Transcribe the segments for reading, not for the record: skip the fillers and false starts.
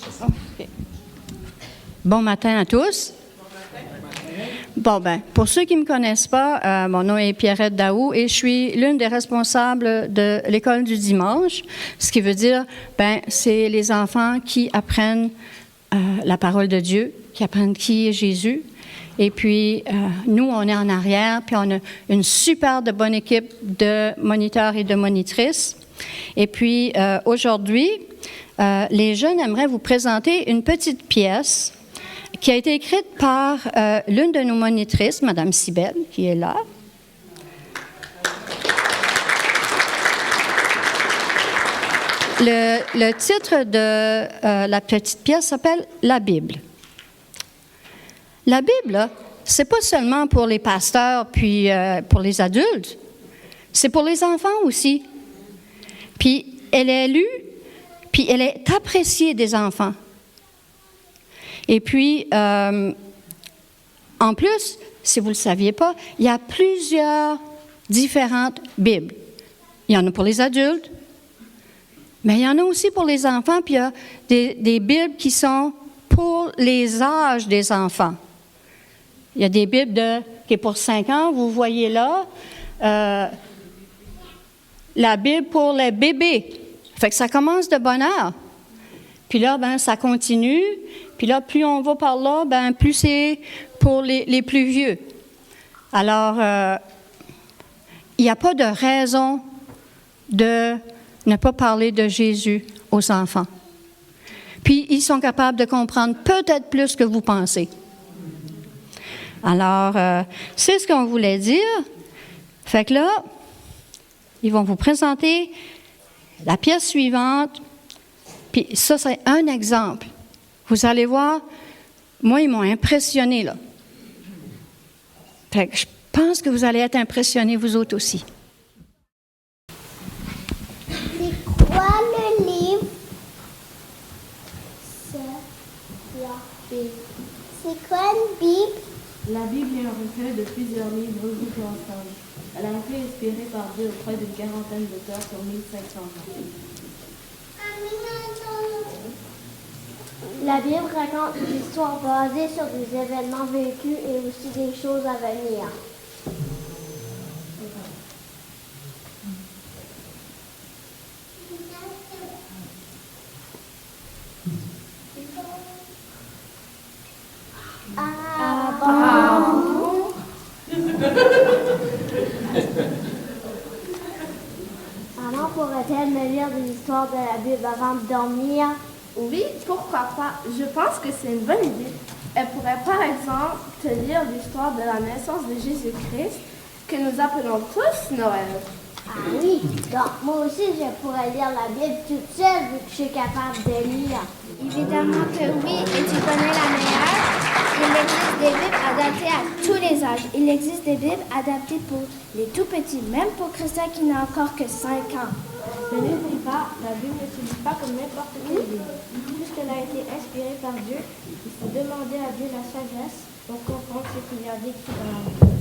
Okay. Bon matin à tous. Pour ceux qui ne me connaissent pas, mon nom est Pierrette Daou et je suis l'une des responsables de l'école du dimanche, ce qui veut dire, c'est les enfants qui apprennent la parole de Dieu, qui apprennent qui est Jésus. Et puis, nous, on est en arrière, puis on a une super de bonne équipe de moniteurs et de monitrices. Et puis, aujourd'hui, les jeunes aimeraient vous présenter une petite pièce qui a été écrite par l'une de nos monitrices, Mme Cybèle, qui est là. Le titre de la petite pièce s'appelle « La Bible ». La Bible, c'est pas seulement pour les pasteurs puis pour les adultes, c'est pour les enfants aussi. Puis elle est lue, puis elle est appréciée des enfants. Et puis, en plus, si vous ne le saviez pas, il y a plusieurs différentes Bibles. Il y en a pour les adultes, mais il y en a aussi pour les enfants, puis il y a des Bibles qui sont pour les âges des enfants. Il y a des Bibles qui est pour 5 ans, vous voyez là, la Bible pour les bébés. Fait que ça commence de bonne heure. Puis là, ça continue. Puis là, plus on va par là, plus c'est pour les plus vieux. Alors, il n'y a pas de raison de ne pas parler de Jésus aux enfants. Puis, ils sont capables de comprendre peut-être plus que vous pensez. Alors, c'est ce qu'on voulait dire. Fait que là, ils vont vous présenter la pièce suivante. Puis ça, c'est un exemple. Vous allez voir, moi, ils m'ont impressionné, là. Fait que je pense que vous allez être impressionnés, vous autres aussi. C'est quoi le livre? C'est la Bible. C'est quoi une Bible? La Bible est un recueil de plusieurs livres regroupés ensemble. Elle a été inspirée par Dieu auprès d'une quarantaine d'auteurs sur 1500 ans. La Bible raconte des histoires basées sur des événements vécus et aussi des choses à venir. Maman pourrait-elle me lire des histoires de la Bible avant de dormir? Oui, pourquoi pas? Je pense que c'est une bonne idée. Elle pourrait par exemple te lire l'histoire de la naissance de Jésus-Christ que nous appelons tous Noël. Ah oui, donc moi aussi je pourrais lire la Bible toute seule vu que je suis capable de lire. Évidemment que oui, et tu connais la meilleure. Il existe des Bibles adaptées à tous les âges. Il existe des Bibles adaptées pour les tout petits, même pour Christian qui n'a encore que 5 ans. Ne n'oublie pas, la Bible ne se lit pas comme n'importe quelle Bible. Puisqu'elle a été inspirée par Dieu, il faut demander à Dieu la sagesse pour comprendre ce qu'il y a décrit dans la Bible.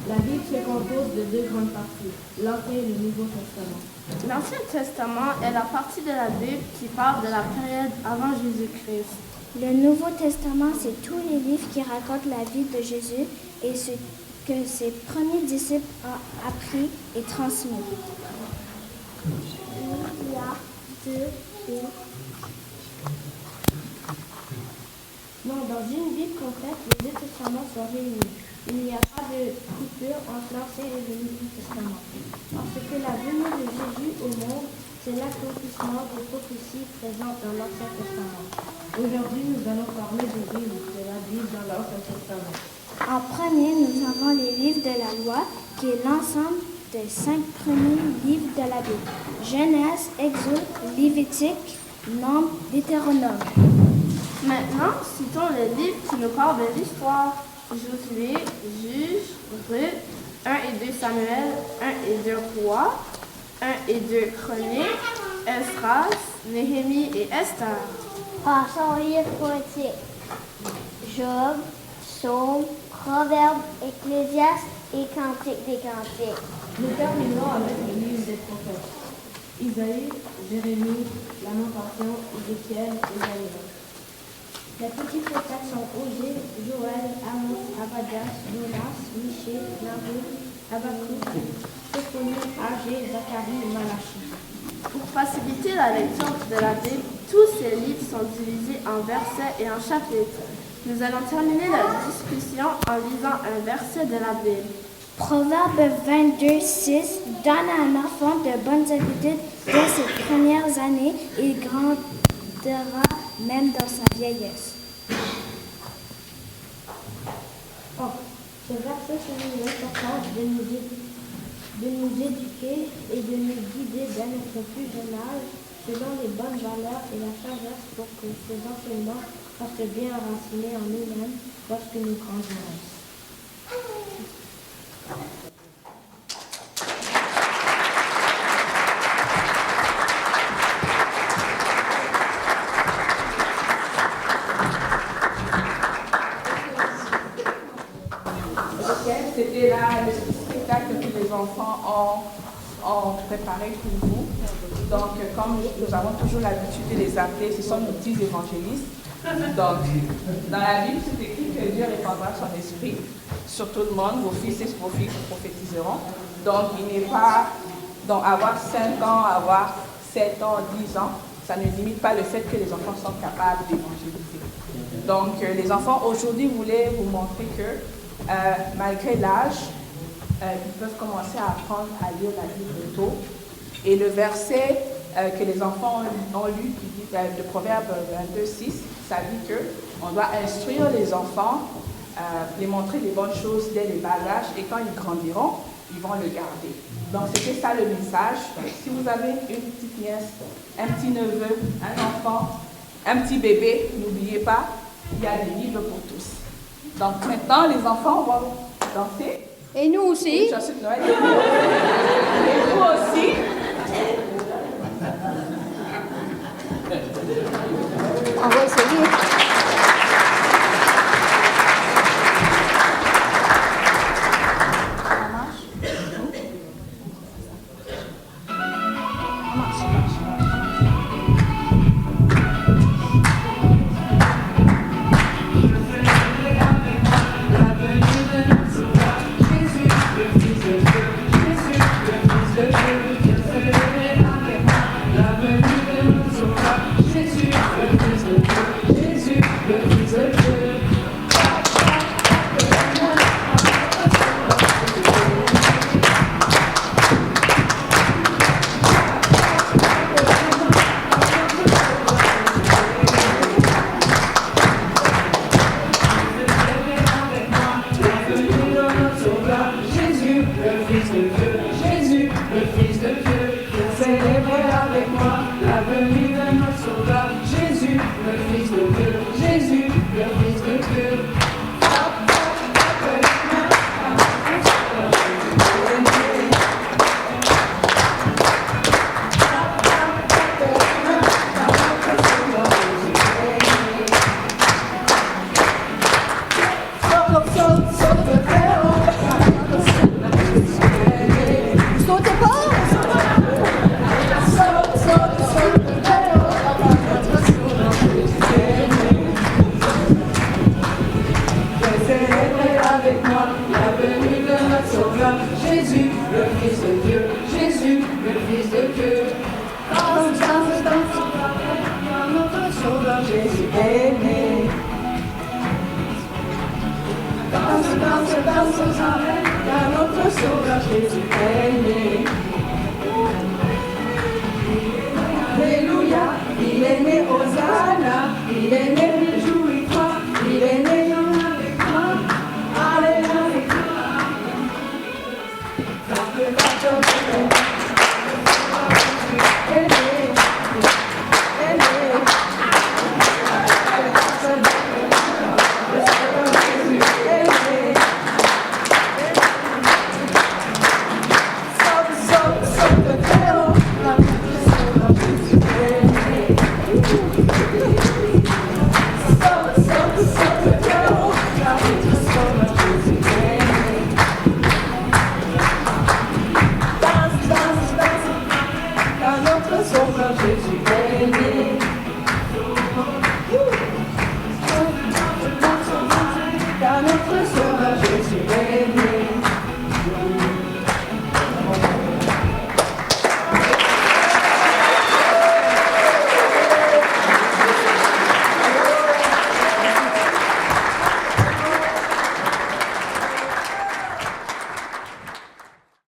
La Bible se compose de 2 grandes parties, l'Ancien et le Nouveau Testament. L'Ancien Testament est la partie de la Bible qui parle de la période avant Jésus-Christ. Le Nouveau Testament, c'est tous les livres qui racontent la vie de Jésus et ce que ses premiers disciples ont appris et transmis. Il y a 2 Bibles. Non, dans une Bible complète, les 2 testaments sont réunis. Il n'y a pas de coupure entre l'Ancien et le Nouveau Testament. Parce que la venue de Jésus au monde, c'est l'accomplissement des prophéties présentes dans l'Ancien Testament. Aujourd'hui, nous allons parler de la Bible dans l'Ancien Testament. En premier, nous avons les livres de la loi, qui est l'ensemble des 5 premiers livres de la Bible. Genèse, Exode, Lévitique, Nombre, Deutéronome. Maintenant, citons les livres qui nous parlent de l'histoire. Josué, Juge, Ruth, 1 et 2 Samuel, 1 et 2 Rois, 1 et 2 Chroniques, Esdras, Néhémie et Esther. Passons aux livres poétiques. Job, Psaume, Proverbes, Ecclésiaste et Cantique des Cantiques. Nous terminons avec le livre des prophètes. Isaïe, Jérémie, Lamentation, Ézéchiel et Isaïe. Les petits prophètes sont Osée, Joël, Amos, Abadias, Jonas, Michée, Nahum, Habakkuk, Sophonie, Agé, Zacharie et Malachie. Pour faciliter la lecture de la Bible, tous ces livres sont divisés en versets et en chapitres. Nous allons terminer la discussion en lisant un verset de la Bible. Proverbe 22, 6. Donne à un enfant de bonnes habitudes dès ses premières années, il grandira même dans sa vieillesse. Ce verset souligne l'importance de nous éduquer et de nous guider dès notre plus jeune âge selon les bonnes valeurs et la sagesse pour que ces enseignements restent bien enracinés en nous-mêmes lorsque nous grandirons. C'était là le spectacle que les enfants ont préparé pour vous. Donc, comme nous avons toujours l'habitude de les appeler, ce sont nos petits évangélistes. Donc, dans la Bible, c'est écrit que Dieu répandra son esprit sur tout le monde. Vos fils et vos filles prophétiseront. Donc, il n'est pas, donc avoir 5 ans, avoir 7 ans, 10 ans, ça ne limite pas le fait que les enfants sont capables d'évangéliser. Donc, les enfants aujourd'hui voulaient vous montrer que malgré l'âge, ils peuvent commencer à apprendre à lire la Bible tôt. Et le verset que les enfants ont lu, qui dit de Proverbe 22, 6, ça dit qu'on doit instruire les enfants, les montrer les bonnes choses dès les bas âges, et quand ils grandiront, ils vont le garder. Donc c'était ça le message. Donc, si vous avez une petite nièce, un petit neveu, un enfant, un petit bébé, n'oubliez pas, il y a des livres pour tous. Donc maintenant, les enfants vont danser. Et nous aussi. Chanson de Noël. Et vous aussi. On va essayer. Danse, danse, danse, notre sauveur Jésus est né.